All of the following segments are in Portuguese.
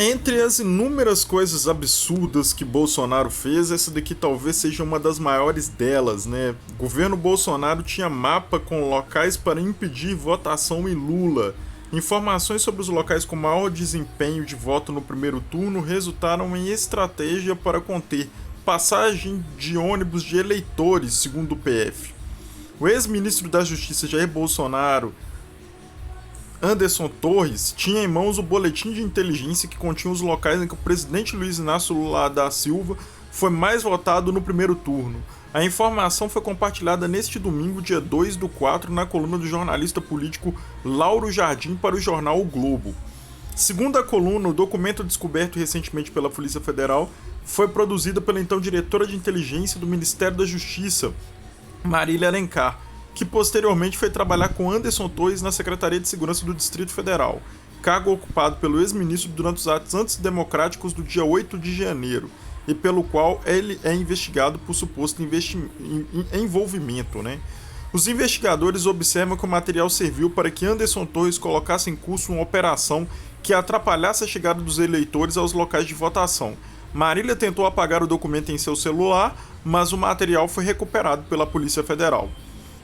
Entre as inúmeras coisas absurdas que Bolsonaro fez, essa daqui talvez seja uma das maiores delas, né? O governo Bolsonaro tinha mapa com locais para impedir votação em Lula. Informações sobre os locais com maior desempenho de voto no primeiro turno resultaram em estratégia para conter passagem de ônibus de eleitores, segundo o PF. O ex-ministro da Justiça Jair Bolsonaro, Anderson Torres, tinha em mãos o boletim de inteligência que continha os locais em que o presidente Luiz Inácio Lula da Silva foi mais votado no primeiro turno. A informação foi compartilhada neste domingo, dia 2/4, na coluna do jornalista político Lauro Jardim para o jornal O Globo. Segundo a coluna, o documento descoberto recentemente pela Polícia Federal foi produzido pela então diretora de inteligência do Ministério da Justiça, Marília Alencar, que posteriormente foi trabalhar com Anderson Torres na Secretaria de Segurança do Distrito Federal, cargo ocupado pelo ex-ministro durante os atos antidemocráticos do dia 8 de janeiro, e pelo qual ele é investigado por suposto envolvimento. Os investigadores observam que o material serviu para que Anderson Torres colocasse em curso uma operação que atrapalhasse a chegada dos eleitores aos locais de votação. Marília tentou apagar o documento em seu celular, mas o material foi recuperado pela Polícia Federal.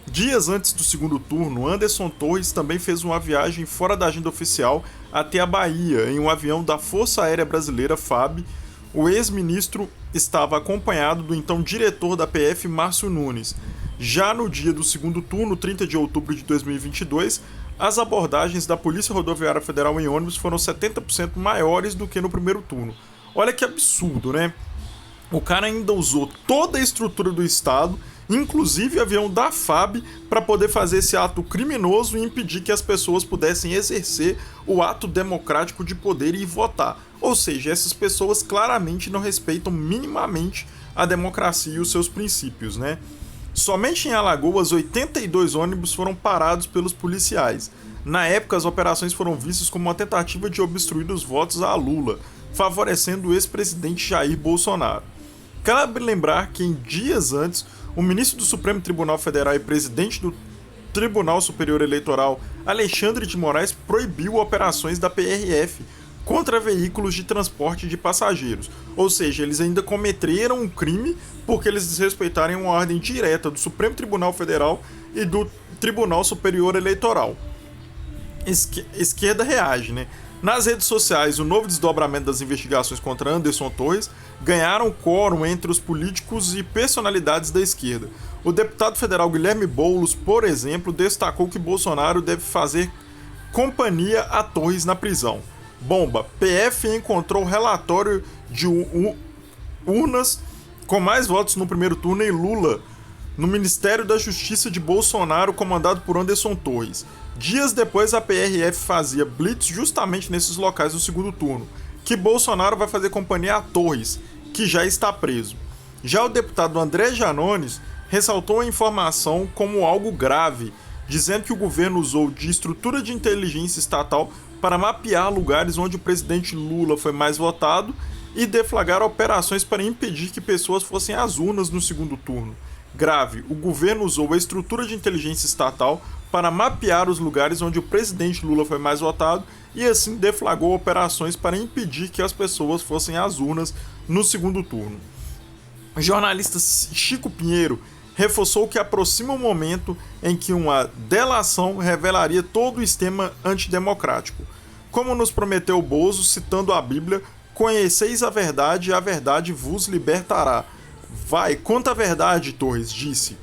Dias antes do segundo turno, Anderson Torres também fez uma viagem fora da agenda oficial até a Bahia, em um avião da Força Aérea Brasileira, FAB. O ex-ministro estava acompanhado do então diretor da PF, Márcio Nunes. Já no dia do segundo turno, 30 de outubro de 2022, as abordagens da Polícia Rodoviária Federal em ônibus foram 70% maiores do que no primeiro turno. Olha que absurdo, né? O cara ainda usou toda a estrutura do Estado, inclusive avião da FAB, para poder fazer esse ato criminoso e impedir que as pessoas pudessem exercer o ato democrático de poder e votar. Ou seja, essas pessoas claramente não respeitam minimamente a democracia e os seus princípios, né? Somente em Alagoas, 82 ônibus foram parados pelos policiais. Na época, as operações foram vistas como uma tentativa de obstruir os votos a Lula, favorecendo o ex-presidente Jair Bolsonaro. Cabe lembrar que em dias antes, o ministro do Supremo Tribunal Federal e presidente do Tribunal Superior Eleitoral, Alexandre de Moraes, proibiu operações da PRF contra veículos de transporte de passageiros. Ou seja, eles ainda cometeram um crime porque eles desrespeitaram uma ordem direta do Supremo Tribunal Federal e do Tribunal Superior Eleitoral. Esquerda reage, né? Nas redes sociais, o novo desdobramento das investigações contra Anderson Torres ganharam quórum entre os políticos e personalidades da esquerda. O deputado federal Guilherme Boulos, por exemplo, destacou que Bolsonaro deve fazer companhia a Torres na prisão. Bomba: PF encontrou relatório de urnas com mais votos no primeiro turno em Lula no Ministério da Justiça de Bolsonaro, comandado por Anderson Torres. Dias depois, a PRF fazia blitz justamente nesses locais no segundo turno, que Bolsonaro vai fazer companhia a Torres, que já está preso. Já o deputado André Janones ressaltou a informação como algo grave, dizendo que o governo usou de estrutura de inteligência estatal para mapear lugares onde o presidente Lula foi mais votado e deflagrar operações para impedir que pessoas fossem às urnas no segundo turno. Grave: o governo usou a estrutura de inteligência estatal para mapear os lugares onde o presidente Lula foi mais votado e assim deflagrou operações para impedir que as pessoas fossem às urnas no segundo turno. O jornalista Chico Pinheiro reforçou que aproxima o momento em que uma delação revelaria todo o esquema antidemocrático. Como nos prometeu Bozo, citando a Bíblia: "Conheceis a verdade e a verdade vos libertará." Vai, conta a verdade, Torres disse.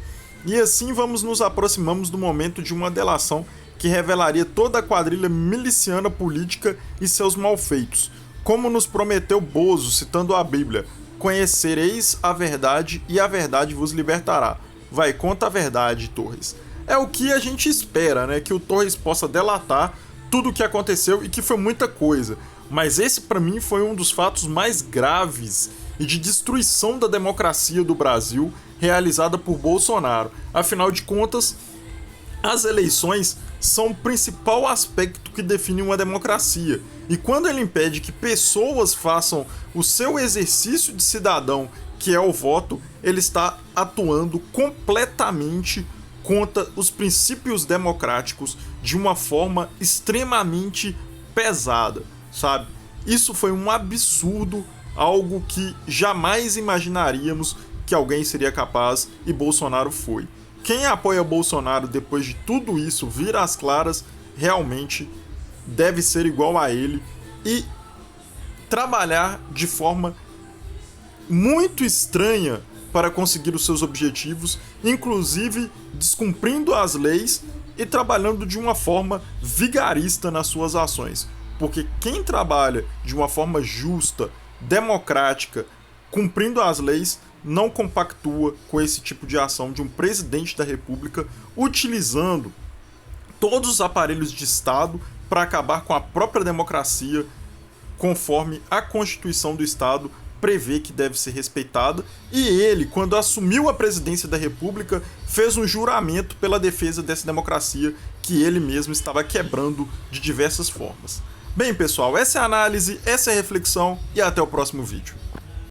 E assim nos aproximamos do momento de uma delação que revelaria toda a quadrilha miliciana política e seus malfeitos. Como nos prometeu Bozo, citando a Bíblia: "Conhecereis a verdade e a verdade vos libertará." Vai, conta a verdade, Torres. É o que a gente espera, né? Que o Torres possa delatar tudo o que aconteceu e que foi muita coisa. Mas esse, para mim, foi um dos fatos mais graves e de destruição da democracia do Brasil realizada por Bolsonaro. Afinal de contas, as eleições são o principal aspecto que define uma democracia. E quando ele impede que pessoas façam o seu exercício de cidadão, que é o voto, ele está atuando completamente contra os princípios democráticos de uma forma extremamente pesada, sabe? Isso foi um absurdo, algo que jamais imaginaríamos que alguém seria capaz, e Bolsonaro foi. Quem apoia Bolsonaro depois de tudo isso vir às claras, realmente deve ser igual a ele e trabalhar de forma muito estranha para conseguir os seus objetivos, inclusive descumprindo as leis e trabalhando de uma forma vigarista nas suas ações. Porque quem trabalha de uma forma justa, democrática, cumprindo as leis, não compactua com esse tipo de ação de um presidente da República utilizando todos os aparelhos de Estado para acabar com a própria democracia, conforme a Constituição do Estado prevê que deve ser respeitada. E ele, quando assumiu a presidência da República, fez um juramento pela defesa dessa democracia que ele mesmo estava quebrando de diversas formas. Bem, pessoal, essa é a análise, essa é a reflexão e até o próximo vídeo.